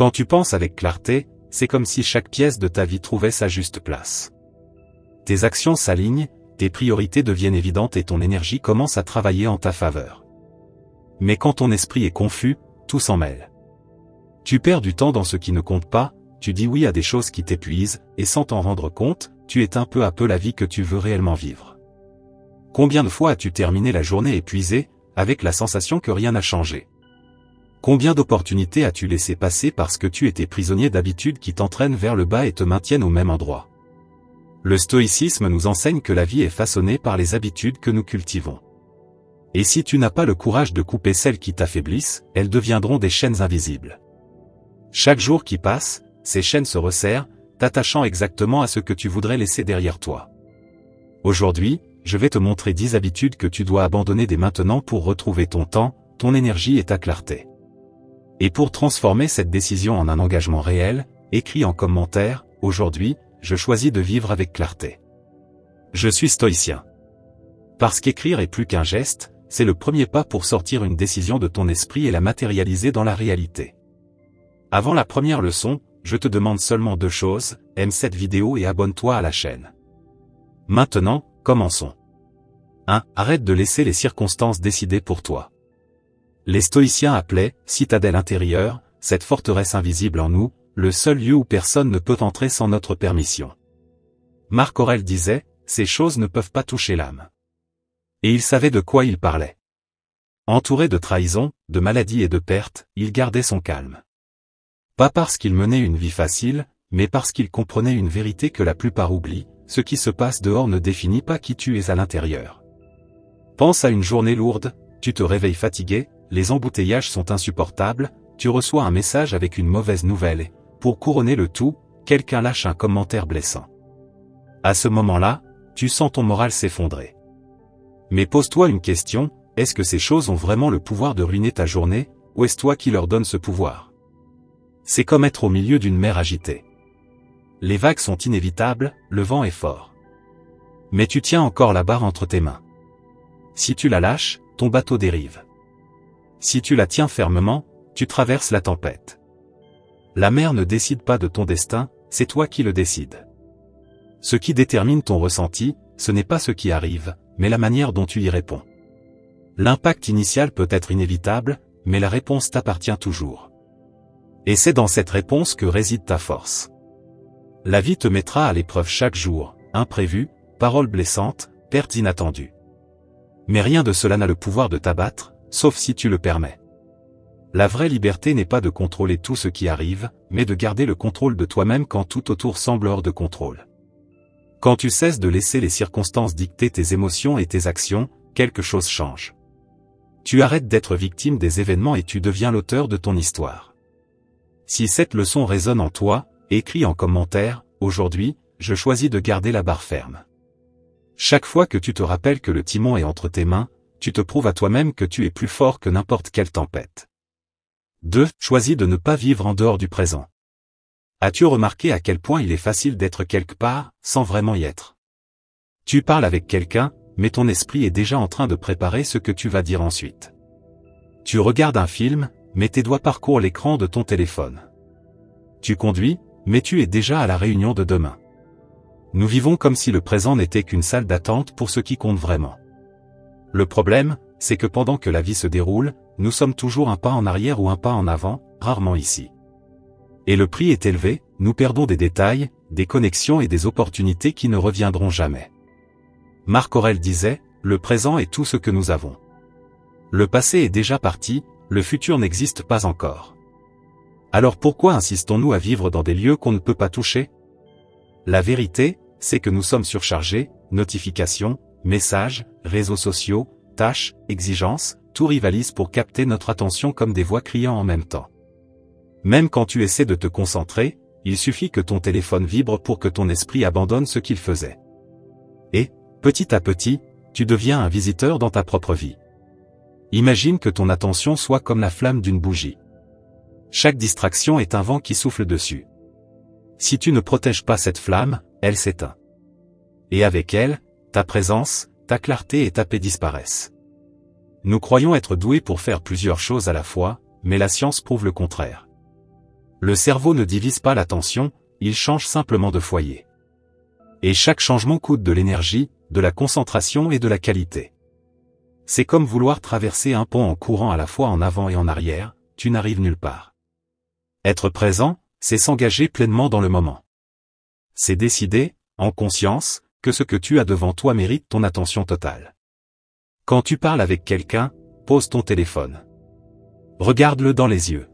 Quand tu penses avec clarté, c'est comme si chaque pièce de ta vie trouvait sa juste place. Tes actions s'alignent, tes priorités deviennent évidentes et ton énergie commence à travailler en ta faveur. Mais quand ton esprit est confus, tout s'en mêle. Tu perds du temps dans ce qui ne compte pas, tu dis oui à des choses qui t'épuisent, et sans t'en rendre compte, tu éteins peu à peu la vie que tu veux réellement vivre. Combien de fois as-tu terminé la journée épuisé, avec la sensation que rien n'a changé? Combien d'opportunités as-tu laissé passer parce que tu étais prisonnier d'habitudes qui t'entraînent vers le bas et te maintiennent au même endroit? Le stoïcisme nous enseigne que la vie est façonnée par les habitudes que nous cultivons. Et si tu n'as pas le courage de couper celles qui t'affaiblissent, elles deviendront des chaînes invisibles. Chaque jour qui passe, ces chaînes se resserrent, t'attachant exactement à ce que tu voudrais laisser derrière toi. Aujourd'hui, je vais te montrer 10 habitudes que tu dois abandonner dès maintenant pour retrouver ton temps, ton énergie et ta clarté. Et pour transformer cette décision en un engagement réel, écris en commentaire, aujourd'hui, je choisis de vivre avec clarté. Je suis stoïcien. Parce qu'écrire est plus qu'un geste, c'est le premier pas pour sortir une décision de ton esprit et la matérialiser dans la réalité. Avant la première leçon, je te demande seulement 2 choses, aime cette vidéo et abonne-toi à la chaîne. Maintenant, commençons. 1. Arrête de laisser les circonstances décider pour toi. Les stoïciens appelaient « citadelle intérieure » cette forteresse invisible en nous, le seul lieu où personne ne peut entrer sans notre permission. Marc Aurèle disait « ces choses ne peuvent pas toucher l'âme ». Et il savait de quoi il parlait. Entouré de trahison, de maladies et de pertes, il gardait son calme. Pas parce qu'il menait une vie facile, mais parce qu'il comprenait une vérité que la plupart oublient, ce qui se passe dehors ne définit pas qui tu es à l'intérieur. Pense à une journée lourde, tu te réveilles fatigué, les embouteillages sont insupportables, tu reçois un message avec une mauvaise nouvelle et, pour couronner le tout, quelqu'un lâche un commentaire blessant. À ce moment-là, tu sens ton moral s'effondrer. Mais pose-toi une question, est-ce que ces choses ont vraiment le pouvoir de ruiner ta journée, ou est-ce toi qui leur donne ce pouvoir? C'est comme être au milieu d'une mer agitée. Les vagues sont inévitables, le vent est fort. Mais tu tiens encore la barre entre tes mains. Si tu la lâches, ton bateau dérive. Si tu la tiens fermement, tu traverses la tempête. La mer ne décide pas de ton destin, c'est toi qui le décides. Ce qui détermine ton ressenti, ce n'est pas ce qui arrive, mais la manière dont tu y réponds. L'impact initial peut être inévitable, mais la réponse t'appartient toujours. Et c'est dans cette réponse que réside ta force. La vie te mettra à l'épreuve chaque jour, imprévu, paroles blessantes, pertes inattendues. Mais rien de cela n'a le pouvoir de t'abattre, sauf si tu le permets. La vraie liberté n'est pas de contrôler tout ce qui arrive, mais de garder le contrôle de toi-même quand tout autour semble hors de contrôle. Quand tu cesses de laisser les circonstances dicter tes émotions et tes actions, quelque chose change. Tu arrêtes d'être victime des événements et tu deviens l'auteur de ton histoire. Si cette leçon résonne en toi, écris en commentaire, aujourd'hui, je choisis de garder la barre ferme. Chaque fois que tu te rappelles que le timon est entre tes mains, tu te prouves à toi-même que tu es plus fort que n'importe quelle tempête. 2. Choisis de ne pas vivre en dehors du présent. As-tu remarqué à quel point il est facile d'être quelque part, sans vraiment y être? Tu parles avec quelqu'un, mais ton esprit est déjà en train de préparer ce que tu vas dire ensuite. Tu regardes un film, mais tes doigts parcourent l'écran de ton téléphone. Tu conduis, mais tu es déjà à la réunion de demain. Nous vivons comme si le présent n'était qu'une salle d'attente pour ce qui compte vraiment. Le problème, c'est que pendant que la vie se déroule, nous sommes toujours un pas en arrière ou un pas en avant, rarement ici. Et le prix est élevé, nous perdons des détails, des connexions et des opportunités qui ne reviendront jamais. Marc Aurèle disait, le présent est tout ce que nous avons. Le passé est déjà parti, le futur n'existe pas encore. Alors pourquoi insistons-nous à vivre dans des lieux qu'on ne peut pas toucher? La vérité, c'est que nous sommes surchargés, notifications, messages, réseaux sociaux, tâches, exigences, tout rivalise pour capter notre attention comme des voix criant en même temps. Même quand tu essaies de te concentrer, il suffit que ton téléphone vibre pour que ton esprit abandonne ce qu'il faisait. Et, petit à petit, tu deviens un visiteur dans ta propre vie. Imagine que ton attention soit comme la flamme d'une bougie. Chaque distraction est un vent qui souffle dessus. Si tu ne protèges pas cette flamme, elle s'éteint. Et avec elle, ta présence, ta clarté et ta paix disparaissent. Nous croyons être doués pour faire plusieurs choses à la fois, mais la science prouve le contraire. Le cerveau ne divise pas l'attention, il change simplement de foyer. Et chaque changement coûte de l'énergie, de la concentration et de la qualité. C'est comme vouloir traverser un pont en courant à la fois en avant et en arrière, tu n'arrives nulle part. Être présent, c'est s'engager pleinement dans le moment. C'est décider, en conscience, que ce que tu as devant toi mérite ton attention totale. Quand tu parles avec quelqu'un, pose ton téléphone. Regarde-le dans les yeux.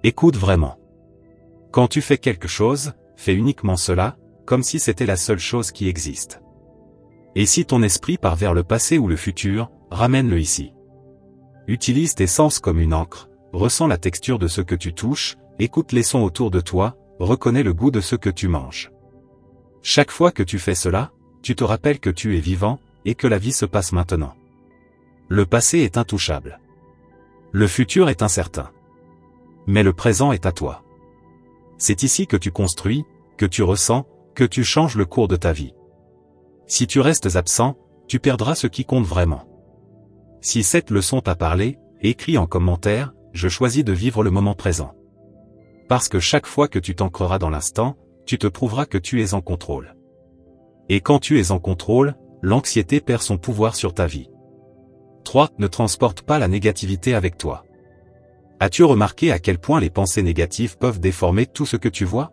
Écoute vraiment. Quand tu fais quelque chose, fais uniquement cela, comme si c'était la seule chose qui existe. Et si ton esprit part vers le passé ou le futur, ramène-le ici. Utilise tes sens comme une encre, ressens la texture de ce que tu touches, écoute les sons autour de toi, reconnais le goût de ce que tu manges. Chaque fois que tu fais cela, tu te rappelles que tu es vivant, et que la vie se passe maintenant. Le passé est intouchable. Le futur est incertain. Mais le présent est à toi. C'est ici que tu construis, que tu ressens, que tu changes le cours de ta vie. Si tu restes absent, tu perdras ce qui compte vraiment. Si cette leçon t'a parlé, écris en commentaire, je choisis de vivre le moment présent. Parce que chaque fois que tu t'ancreras dans l'instant, tu te prouveras que tu es en contrôle. Et quand tu es en contrôle, l'anxiété perd son pouvoir sur ta vie. 3. Ne transporte pas la négativité avec toi. As-tu remarqué à quel point les pensées négatives peuvent déformer tout ce que tu vois?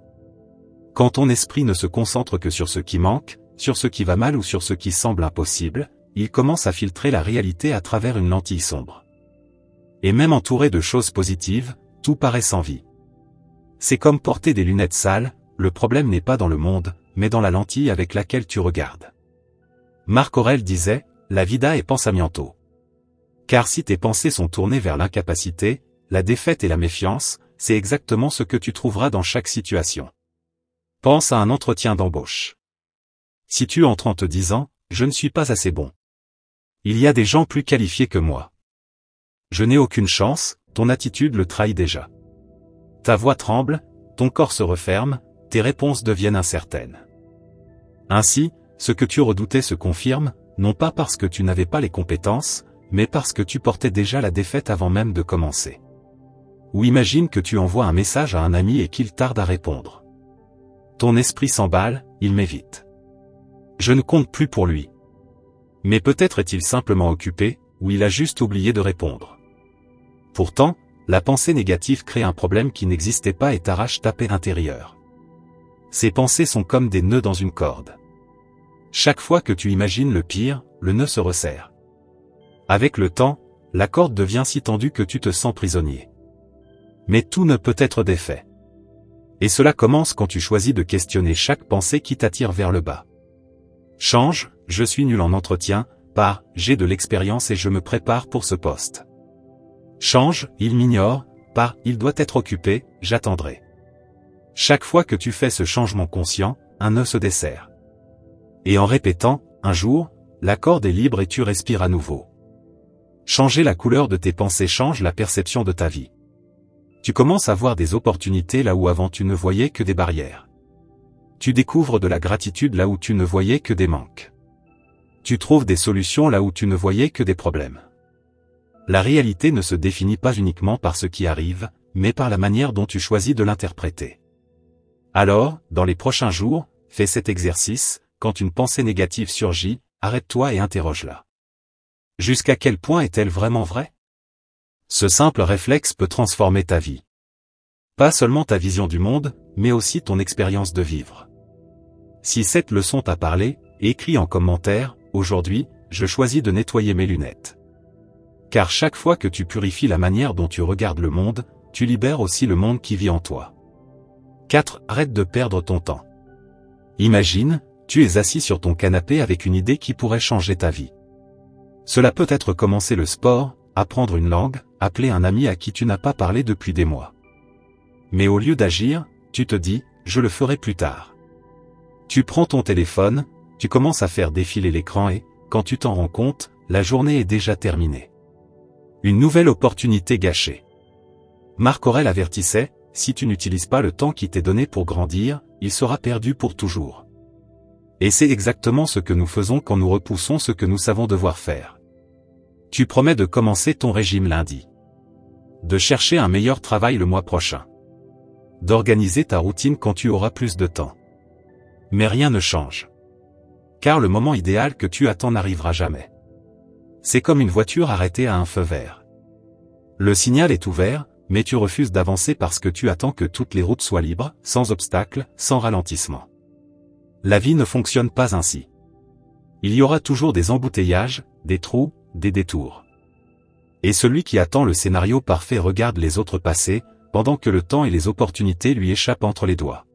Quand ton esprit ne se concentre que sur ce qui manque, sur ce qui va mal ou sur ce qui semble impossible, il commence à filtrer la réalité à travers une lentille sombre. Et même entouré de choses positives, tout paraît sans vie. C'est comme porter des lunettes sales, le problème n'est pas dans le monde, mais dans la lentille avec laquelle tu regardes. Marc Aurèle disait, la vida est pensamiento. Car si tes pensées sont tournées vers l'incapacité, la défaite et la méfiance, c'est exactement ce que tu trouveras dans chaque situation. Pense à un entretien d'embauche. Si tu entres en te disant, je ne suis pas assez bon. Il y a des gens plus qualifiés que moi. Je n'ai aucune chance, ton attitude le trahit déjà. Ta voix tremble, ton corps se referme, tes réponses deviennent incertaines. Ainsi, ce que tu redoutais se confirme, non pas parce que tu n'avais pas les compétences, mais parce que tu portais déjà la défaite avant même de commencer. Ou imagine que tu envoies un message à un ami et qu'il tarde à répondre. Ton esprit s'emballe, il m'évite. Je ne compte plus pour lui. Mais peut-être est-il simplement occupé, ou il a juste oublié de répondre. Pourtant, la pensée négative crée un problème qui n'existait pas et t'arrache ta paix intérieure. Ces pensées sont comme des nœuds dans une corde. Chaque fois que tu imagines le pire, le nœud se resserre. Avec le temps, la corde devient si tendue que tu te sens prisonnier. Mais tout ne peut être défait. Et cela commence quand tu choisis de questionner chaque pensée qui t'attire vers le bas. Change, je suis nul en entretien, par, j'ai de l'expérience et je me prépare pour ce poste. Change, il m'ignore, par, il doit être occupé, j'attendrai. Chaque fois que tu fais ce changement conscient, un nœud se desserre. Et en répétant, un jour, la corde est libre et tu respires à nouveau. Changer la couleur de tes pensées change la perception de ta vie. Tu commences à voir des opportunités là où avant tu ne voyais que des barrières. Tu découvres de la gratitude là où tu ne voyais que des manques. Tu trouves des solutions là où tu ne voyais que des problèmes. La réalité ne se définit pas uniquement par ce qui arrive, mais par la manière dont tu choisis de l'interpréter. Alors, dans les prochains jours, fais cet exercice, quand une pensée négative surgit, arrête-toi et interroge-la. Jusqu'à quel point est-elle vraiment vraie? Ce simple réflexe peut transformer ta vie. Pas seulement ta vision du monde, mais aussi ton expérience de vivre. Si cette leçon t'a parlé, écris en commentaire, aujourd'hui, je choisis de nettoyer mes lunettes. Car chaque fois que tu purifies la manière dont tu regardes le monde, tu libères aussi le monde qui vit en toi. 4. Arrête de perdre ton temps. Imagine, tu es assis sur ton canapé avec une idée qui pourrait changer ta vie. Cela peut être commencer le sport, apprendre une langue, appeler un ami à qui tu n'as pas parlé depuis des mois. Mais au lieu d'agir, tu te dis, je le ferai plus tard. Tu prends ton téléphone, tu commences à faire défiler l'écran et, quand tu t'en rends compte, la journée est déjà terminée. Une nouvelle opportunité gâchée. Marc Aurèle avertissait, si tu n'utilises pas le temps qui t'est donné pour grandir, il sera perdu pour toujours. Et c'est exactement ce que nous faisons quand nous repoussons ce que nous savons devoir faire. Tu promets de commencer ton régime lundi. De chercher un meilleur travail le mois prochain. d'organiser ta routine quand tu auras plus de temps. Mais rien ne change. Car le moment idéal que tu attends n'arrivera jamais. C'est comme une voiture arrêtée à un feu vert. Le signal est ouvert, mais tu refuses d'avancer parce que tu attends que toutes les routes soient libres, sans obstacle, sans ralentissement. La vie ne fonctionne pas ainsi. Il y aura toujours des embouteillages, des trous, des détours. Et celui qui attend le scénario parfait regarde les autres passer, pendant que le temps et les opportunités lui échappent entre les doigts.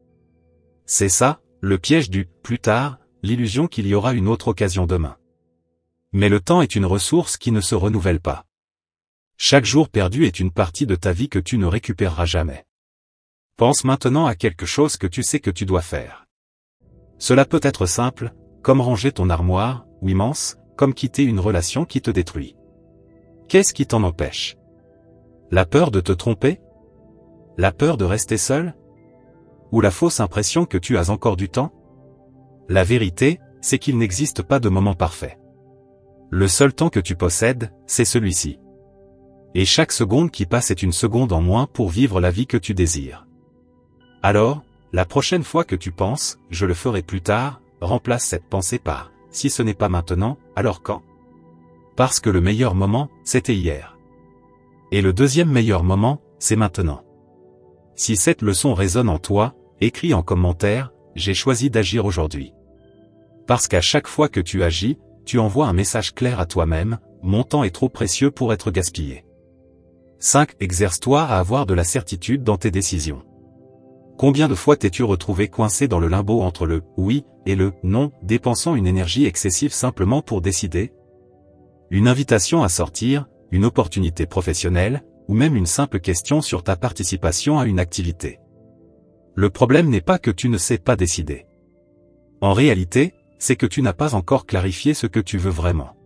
C'est ça, le piège du « plus tard », l'illusion qu'il y aura une autre occasion demain. Mais le temps est une ressource qui ne se renouvelle pas. Chaque jour perdu est une partie de ta vie que tu ne récupéreras jamais. Pense maintenant à quelque chose que tu sais que tu dois faire. Cela peut être simple, comme ranger ton armoire, ou immense, comme quitter une relation qui te détruit. Qu'est-ce qui t'en empêche? La peur de te tromper? La peur de rester seul? Ou la fausse impression que tu as encore du temps? La vérité, c'est qu'il n'existe pas de moment parfait. Le seul temps que tu possèdes, c'est celui-ci. Et chaque seconde qui passe est une seconde en moins pour vivre la vie que tu désires. Alors, la prochaine fois que tu penses « je le ferai plus tard », remplace cette pensée par « si ce n'est pas maintenant, alors quand ?» Parce que le meilleur moment, c'était hier. Et le deuxième meilleur moment, c'est maintenant. Si cette leçon résonne en toi, écris en commentaire « j'ai choisi d'agir aujourd'hui ». Parce qu'à chaque fois que tu agis, tu envoies un message clair à toi-même, mon temps est trop précieux pour être gaspillé. 5. Exerce-toi à avoir de la certitude dans tes décisions. Combien de fois t'es-tu retrouvé coincé dans le limbo entre le « oui » et le « non », dépensant une énergie excessive simplement pour décider? Une invitation à sortir, une opportunité professionnelle, ou même une simple question sur ta participation à une activité. Le problème n'est pas que tu ne sais pas décider. En réalité, c'est que tu n'as pas encore clarifié ce que tu veux vraiment.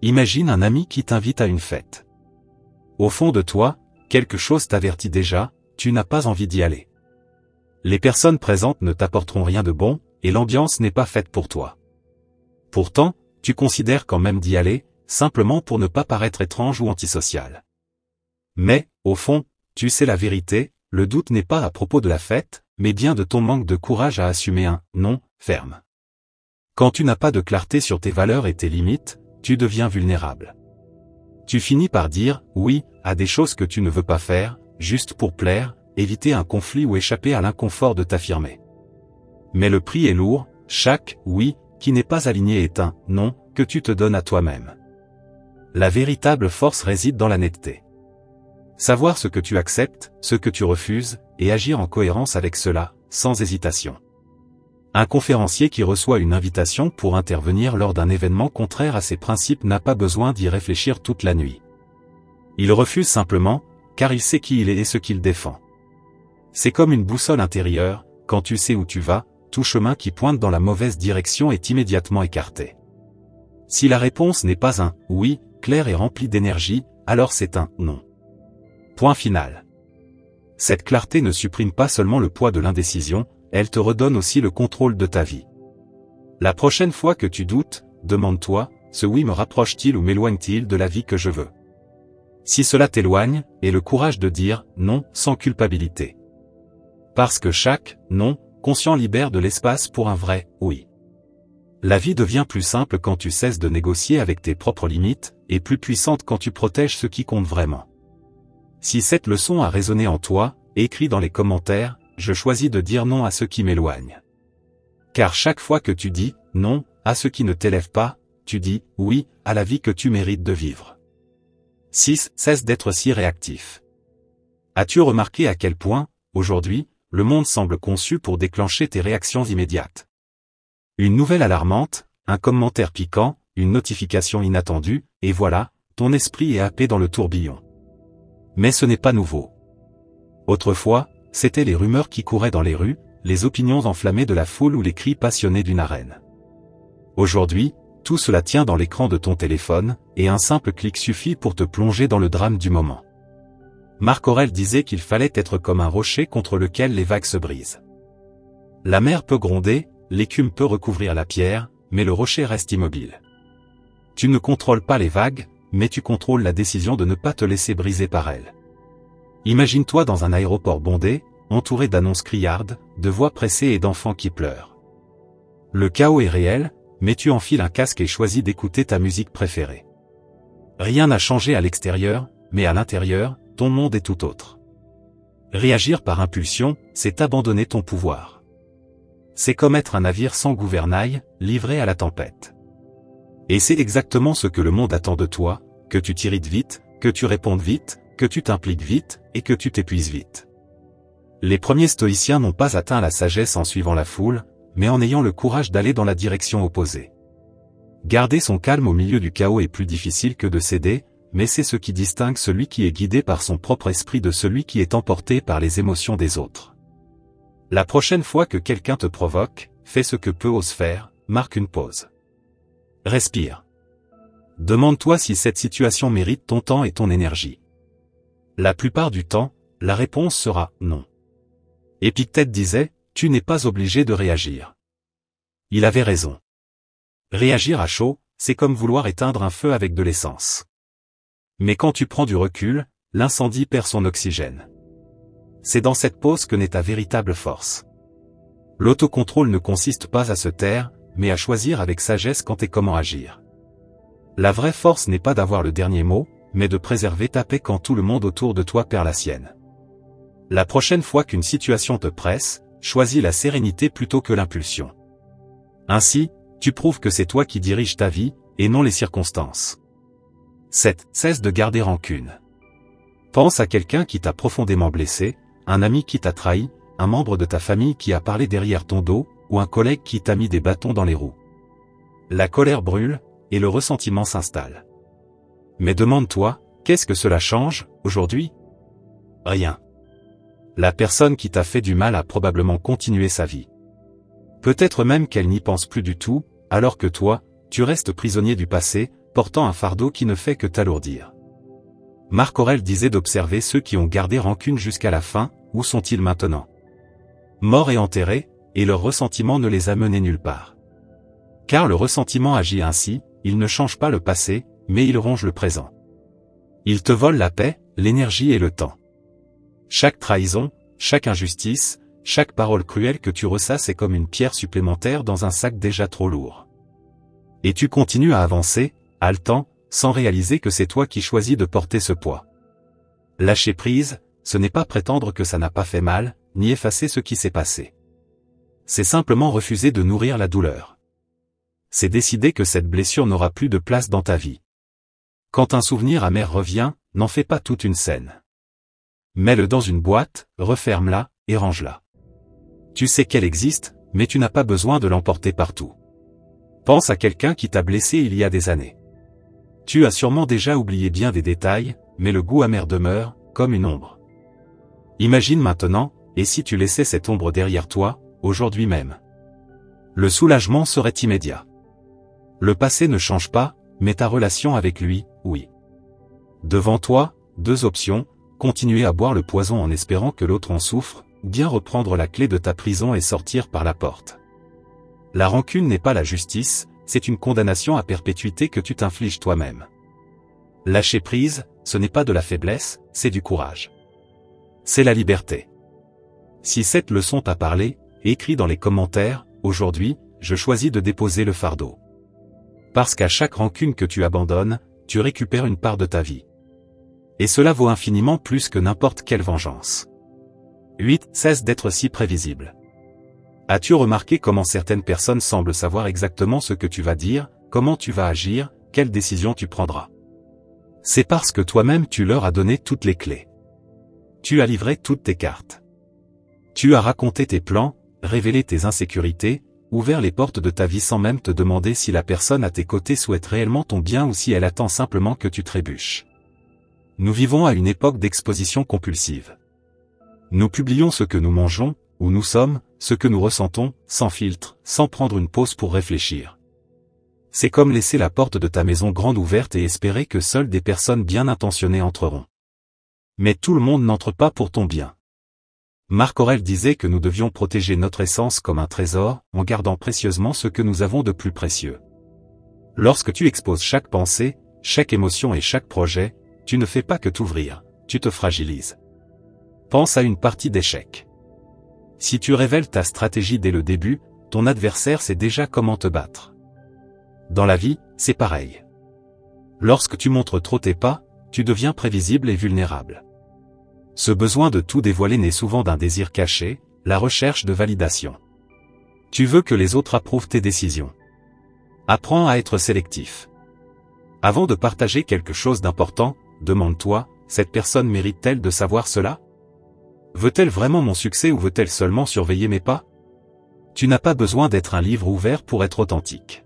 Imagine un ami qui t'invite à une fête. Au fond de toi, quelque chose t'avertit déjà, tu n'as pas envie d'y aller. Les personnes présentes ne t'apporteront rien de bon, et l'ambiance n'est pas faite pour toi. Pourtant, tu considères quand même d'y aller, simplement pour ne pas paraître étrange ou antisocial. Mais, au fond, tu sais la vérité, le doute n'est pas à propos de la fête, mais bien de ton manque de courage à assumer un « non » ferme. Quand tu n'as pas de clarté sur tes valeurs et tes limites, tu deviens vulnérable. Tu finis par dire « oui » à des choses que tu ne veux pas faire, juste pour plaire, éviter un conflit ou échapper à l'inconfort de t'affirmer. Mais le prix est lourd, chaque « oui » qui n'est pas aligné est un « non » que tu te donnes à toi-même. La véritable force réside dans la netteté. Savoir ce que tu acceptes, ce que tu refuses, et agir en cohérence avec cela, sans hésitation. Un conférencier qui reçoit une invitation pour intervenir lors d'un événement contraire à ses principes n'a pas besoin d'y réfléchir toute la nuit. Il refuse simplement, car il sait qui il est et ce qu'il défend. C'est comme une boussole intérieure, quand tu sais où tu vas, tout chemin qui pointe dans la mauvaise direction est immédiatement écarté. Si la réponse n'est pas un « oui » clair et rempli d'énergie, alors c'est un « non ». Point final. Cette clarté ne supprime pas seulement le poids de l'indécision, elle te redonne aussi le contrôle de ta vie. La prochaine fois que tu doutes, demande-toi, ce oui me rapproche-t-il ou m'éloigne-t-il de la vie que je veux? Si cela t'éloigne, aie le courage de dire non sans culpabilité. Parce que chaque non conscient libère de l'espace pour un vrai oui. La vie devient plus simple quand tu cesses de négocier avec tes propres limites, et plus puissante quand tu protèges ce qui compte vraiment. Si cette leçon a résonné en toi, écris dans les commentaires, je choisis de dire non à ce qui m'éloigne. Car chaque fois que tu dis non à ce qui ne t'élève pas, tu dis oui à la vie que tu mérites de vivre. 6. Cesse d'être si réactif. As-tu remarqué à quel point, aujourd'hui, le monde semble conçu pour déclencher tes réactions immédiates? Une nouvelle alarmante, un commentaire piquant, une notification inattendue, et voilà, ton esprit est happé dans le tourbillon. Mais ce n'est pas nouveau. Autrefois, c'étaient les rumeurs qui couraient dans les rues, les opinions enflammées de la foule ou les cris passionnés d'une arène. Aujourd'hui, tout cela tient dans l'écran de ton téléphone, et un simple clic suffit pour te plonger dans le drame du moment. Marc Aurèle disait qu'il fallait être comme un rocher contre lequel les vagues se brisent. La mer peut gronder, l'écume peut recouvrir la pierre, mais le rocher reste immobile. Tu ne contrôles pas les vagues, mais tu contrôles la décision de ne pas te laisser briser par elles. Imagine-toi dans un aéroport bondé, entouré d'annonces criardes, de voix pressées et d'enfants qui pleurent. Le chaos est réel, mais tu enfiles un casque et choisis d'écouter ta musique préférée. Rien n'a changé à l'extérieur, mais à l'intérieur, ton monde est tout autre. Réagir par impulsion, c'est abandonner ton pouvoir. C'est comme être un navire sans gouvernail, livré à la tempête. Et c'est exactement ce que le monde attend de toi, que tu t'irrites vite, que tu répondes vite, que tu t'impliques vite, et que tu t'épuises vite. Les premiers stoïciens n'ont pas atteint la sagesse en suivant la foule, mais en ayant le courage d'aller dans la direction opposée. Garder son calme au milieu du chaos est plus difficile que de céder, mais c'est ce qui distingue celui qui est guidé par son propre esprit de celui qui est emporté par les émotions des autres. La prochaine fois que quelqu'un te provoque, fais ce que peu ose faire, marque une pause. Respire. Demande-toi si cette situation mérite ton temps et ton énergie. La plupart du temps, la réponse sera non. Épictète disait, tu n'es pas obligé de réagir. Il avait raison. Réagir à chaud, c'est comme vouloir éteindre un feu avec de l'essence. Mais quand tu prends du recul, l'incendie perd son oxygène. C'est dans cette pause que naît ta véritable force. L'autocontrôle ne consiste pas à se taire, mais à choisir avec sagesse quand et comment agir. La vraie force n'est pas d'avoir le dernier mot, mais de préserver ta paix quand tout le monde autour de toi perd la sienne. La prochaine fois qu'une situation te presse, choisis la sérénité plutôt que l'impulsion. Ainsi, tu prouves que c'est toi qui diriges ta vie, et non les circonstances. 7. Cesse de garder rancune. Pense à quelqu'un qui t'a profondément blessé, un ami qui t'a trahi, un membre de ta famille qui a parlé derrière ton dos, ou un collègue qui t'a mis des bâtons dans les roues. La colère brûle, et le ressentiment s'installe. Mais demande-toi, qu'est-ce que cela change, aujourd'hui? Rien. La personne qui t'a fait du mal a probablement continué sa vie. Peut-être même qu'elle n'y pense plus du tout, alors que toi, tu restes prisonnier du passé, portant un fardeau qui ne fait que t'alourdir. Marc Aurèle disait d'observer ceux qui ont gardé rancune jusqu'à la fin, où sont-ils maintenant? Morts et enterrés, et leur ressentiment ne les a menés nulle part. Car le ressentiment agit ainsi, il ne change pas le passé, mais il ronge le présent. Il te vole la paix, l'énergie et le temps. Chaque trahison, chaque injustice, chaque parole cruelle que tu ressasses est comme une pierre supplémentaire dans un sac déjà trop lourd. Et tu continues à avancer, haletant, sans réaliser que c'est toi qui choisis de porter ce poids. Lâcher prise, ce n'est pas prétendre que ça n'a pas fait mal, ni effacer ce qui s'est passé. C'est simplement refuser de nourrir la douleur. C'est décider que cette blessure n'aura plus de place dans ta vie. Quand un souvenir amer revient, n'en fais pas toute une scène. Mets-le dans une boîte, referme-la, et range-la. Tu sais qu'elle existe, mais tu n'as pas besoin de l'emporter partout. Pense à quelqu'un qui t'a blessé il y a des années. Tu as sûrement déjà oublié bien des détails, mais le goût amer demeure, comme une ombre. Imagine maintenant, et si tu laissais cette ombre derrière toi, aujourd'hui même? Le soulagement serait immédiat. Le passé ne change pas, mais ta relation avec lui, oui. Devant toi, deux options, continuer à boire le poison en espérant que l'autre en souffre, ou bien reprendre la clé de ta prison et sortir par la porte. La rancune n'est pas la justice, c'est une condamnation à perpétuité que tu t'infliges toi-même. Lâcher prise, ce n'est pas de la faiblesse, c'est du courage. C'est la liberté. Si cette leçon t'a parlé, écris dans les commentaires, aujourd'hui, je choisis de déposer le fardeau. Parce qu'à chaque rancune que tu abandonnes, tu récupères une part de ta vie. Et cela vaut infiniment plus que n'importe quelle vengeance. 8. Cesse d'être si prévisible. As-tu remarqué comment certaines personnes semblent savoir exactement ce que tu vas dire, comment tu vas agir, quelle décision tu prendras? C'est parce que toi-même tu leur as donné toutes les clés. Tu as livré toutes tes cartes. Tu as raconté tes plans, révélé tes insécurités, ouvert les portes de ta vie sans même te demander si la personne à tes côtés souhaite réellement ton bien ou si elle attend simplement que tu trébuches. Nous vivons à une époque d'exposition compulsive. Nous publions ce que nous mangeons, où nous sommes, ce que nous ressentons, sans filtre, sans prendre une pause pour réfléchir. C'est comme laisser la porte de ta maison grande ouverte et espérer que seules des personnes bien intentionnées entreront. Mais tout le monde n'entre pas pour ton bien. Marc Aurèle disait que nous devions protéger notre essence comme un trésor, en gardant précieusement ce que nous avons de plus précieux. Lorsque tu exposes chaque pensée, chaque émotion et chaque projet, tu ne fais pas que t'ouvrir, tu te fragilises. Pense à une partie d'échecs. Si tu révèles ta stratégie dès le début, ton adversaire sait déjà comment te battre. Dans la vie, c'est pareil. Lorsque tu montres trop tes pas, tu deviens prévisible et vulnérable. Ce besoin de tout dévoiler naît souvent d'un désir caché, la recherche de validation. Tu veux que les autres approuvent tes décisions. Apprends à être sélectif. Avant de partager quelque chose d'important, demande-toi, cette personne mérite-t-elle de savoir cela? Veut-elle vraiment mon succès ou veut-elle seulement surveiller mes pas? Tu n'as pas besoin d'être un livre ouvert pour être authentique.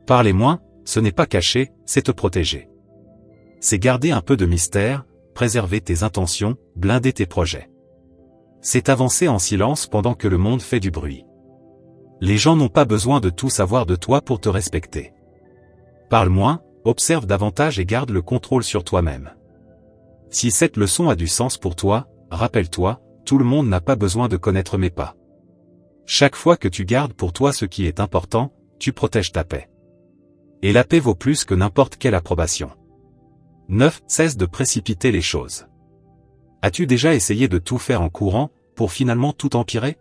Parler moins, ce n'est pas cacher, c'est te protéger. C'est garder un peu de mystère, préserver tes intentions, blinder tes projets. C'est avancer en silence pendant que le monde fait du bruit. Les gens n'ont pas besoin de tout savoir de toi pour te respecter. Parle moins, observe davantage et garde le contrôle sur toi-même. Si cette leçon a du sens pour toi, rappelle-toi, tout le monde n'a pas besoin de connaître mes pas. Chaque fois que tu gardes pour toi ce qui est important, tu protèges ta paix. Et la paix vaut plus que n'importe quelle approbation. 9. Cesse de précipiter les choses. As-tu déjà essayé de tout faire en courant, pour finalement tout empirer?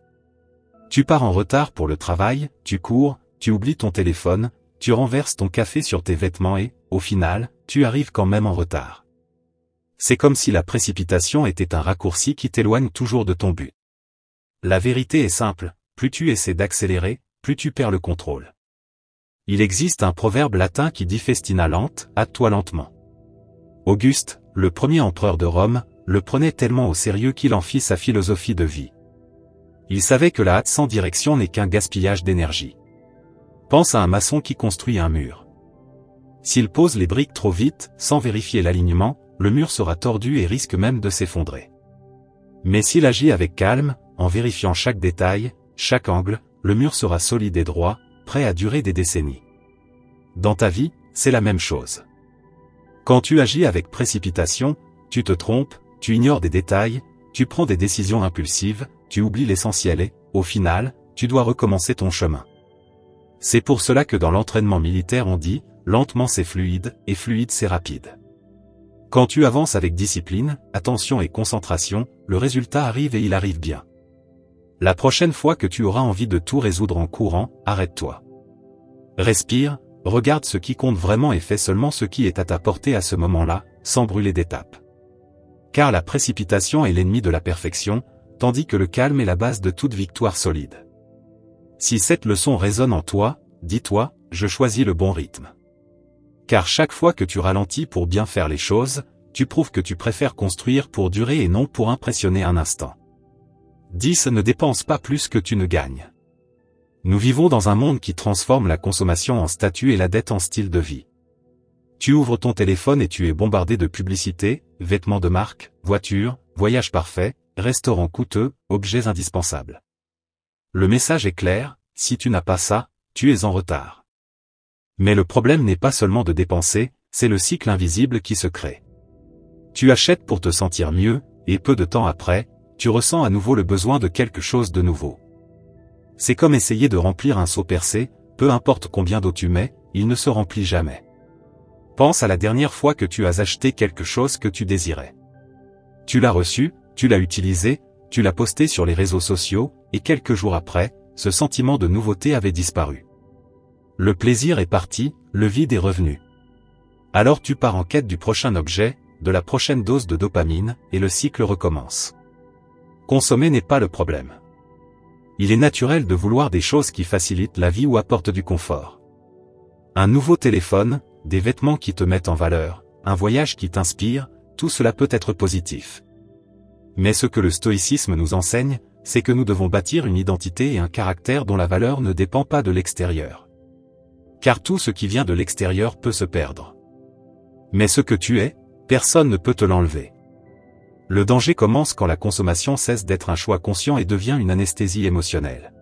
Tu pars en retard pour le travail, tu cours, tu oublies ton téléphone, tu renverses ton café sur tes vêtements et, au final, tu arrives quand même en retard. C'est comme si la précipitation était un raccourci qui t'éloigne toujours de ton but. La vérité est simple, plus tu essaies d'accélérer, plus tu perds le contrôle. Il existe un proverbe latin qui dit festina lente, hâte-toi lentement. Auguste, le premier empereur de Rome, le prenait tellement au sérieux qu'il en fit sa philosophie de vie. Il savait que la hâte sans direction n'est qu'un gaspillage d'énergie. Pense à un maçon qui construit un mur. S'il pose les briques trop vite, sans vérifier l'alignement, le mur sera tordu et risque même de s'effondrer. Mais s'il agit avec calme, en vérifiant chaque détail, chaque angle, le mur sera solide et droit, prêt à durer des décennies. Dans ta vie, c'est la même chose. Quand tu agis avec précipitation, tu te trompes, tu ignores des détails, tu prends des décisions impulsives, tu oublies l'essentiel et, au final, tu dois recommencer ton chemin. C'est pour cela que dans l'entraînement militaire on dit, lentement c'est fluide, et fluide c'est rapide. Quand tu avances avec discipline, attention et concentration, le résultat arrive et il arrive bien. La prochaine fois que tu auras envie de tout résoudre en courant, arrête-toi. Respire, regarde ce qui compte vraiment et fais seulement ce qui est à ta portée à ce moment-là, sans brûler d'étapes. Car la précipitation est l'ennemi de la perfection, tandis que le calme est la base de toute victoire solide. Si cette leçon résonne en toi, dis-toi, je choisis le bon rythme. Car chaque fois que tu ralentis pour bien faire les choses, tu prouves que tu préfères construire pour durer et non pour impressionner un instant. 10. Ne dépense pas plus que tu ne gagnes. Nous vivons dans un monde qui transforme la consommation en statut et la dette en style de vie. Tu ouvres ton téléphone et tu es bombardé de publicités, vêtements de marque, voitures, voyages parfaits, restaurants coûteux, objets indispensables. Le message est clair, si tu n'as pas ça, tu es en retard. Mais le problème n'est pas seulement de dépenser, c'est le cycle invisible qui se crée. Tu achètes pour te sentir mieux, et peu de temps après, tu ressens à nouveau le besoin de quelque chose de nouveau. C'est comme essayer de remplir un seau percé, peu importe combien d'eau tu mets, il ne se remplit jamais. Pense à la dernière fois que tu as acheté quelque chose que tu désirais. Tu l'as reçu, tu l'as utilisé, tu l'as posté sur les réseaux sociaux, et quelques jours après, ce sentiment de nouveauté avait disparu. Le plaisir est parti, le vide est revenu. Alors tu pars en quête du prochain objet, de la prochaine dose de dopamine, et le cycle recommence. Consommer n'est pas le problème. Il est naturel de vouloir des choses qui facilitent la vie ou apportent du confort. Un nouveau téléphone, des vêtements qui te mettent en valeur, un voyage qui t'inspire, tout cela peut être positif. Mais ce que le stoïcisme nous enseigne, c'est que nous devons bâtir une identité et un caractère dont la valeur ne dépend pas de l'extérieur. Car tout ce qui vient de l'extérieur peut se perdre. Mais ce que tu es, personne ne peut te l'enlever. Le danger commence quand la consommation cesse d'être un choix conscient et devient une anesthésie émotionnelle.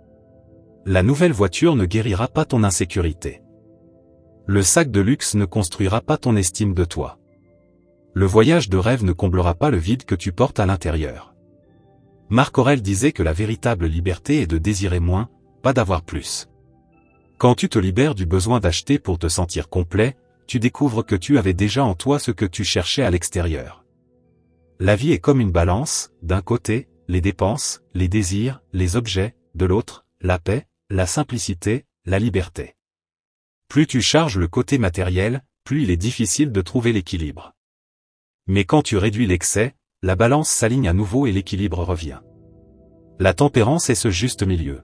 La nouvelle voiture ne guérira pas ton insécurité. Le sac de luxe ne construira pas ton estime de toi. Le voyage de rêve ne comblera pas le vide que tu portes à l'intérieur. Marc Aurèle disait que la véritable liberté est de désirer moins, pas d'avoir plus. Quand tu te libères du besoin d'acheter pour te sentir complet, tu découvres que tu avais déjà en toi ce que tu cherchais à l'extérieur. La vie est comme une balance, d'un côté, les dépenses, les désirs, les objets, de l'autre, la paix, la simplicité, la liberté. Plus tu charges le côté matériel, plus il est difficile de trouver l'équilibre. Mais quand tu réduis l'excès, la balance s'aligne à nouveau et l'équilibre revient. La tempérance est ce juste milieu.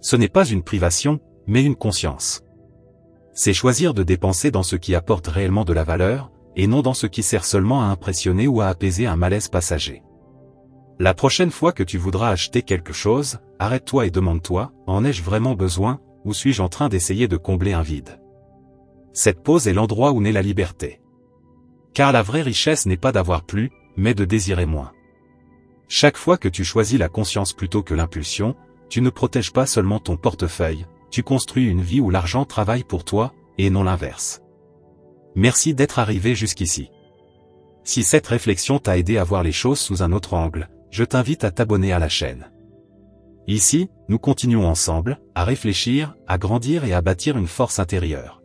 Ce n'est pas une privation, mais une conscience. C'est choisir de dépenser dans ce qui apporte réellement de la valeur, et non dans ce qui sert seulement à impressionner ou à apaiser un malaise passager. La prochaine fois que tu voudras acheter quelque chose, arrête-toi et demande-toi, en ai-je vraiment besoin, ou suis-je en train d'essayer de combler un vide? Cette pause est l'endroit où naît la liberté. Car la vraie richesse n'est pas d'avoir plus, mais de désirer moins. Chaque fois que tu choisis la conscience plutôt que l'impulsion, tu ne protèges pas seulement ton portefeuille, tu construis une vie où l'argent travaille pour toi, et non l'inverse. Merci d'être arrivé jusqu'ici. Si cette réflexion t'a aidé à voir les choses sous un autre angle, je t'invite à t'abonner à la chaîne. Ici, nous continuons ensemble, à réfléchir, à grandir et à bâtir une force intérieure.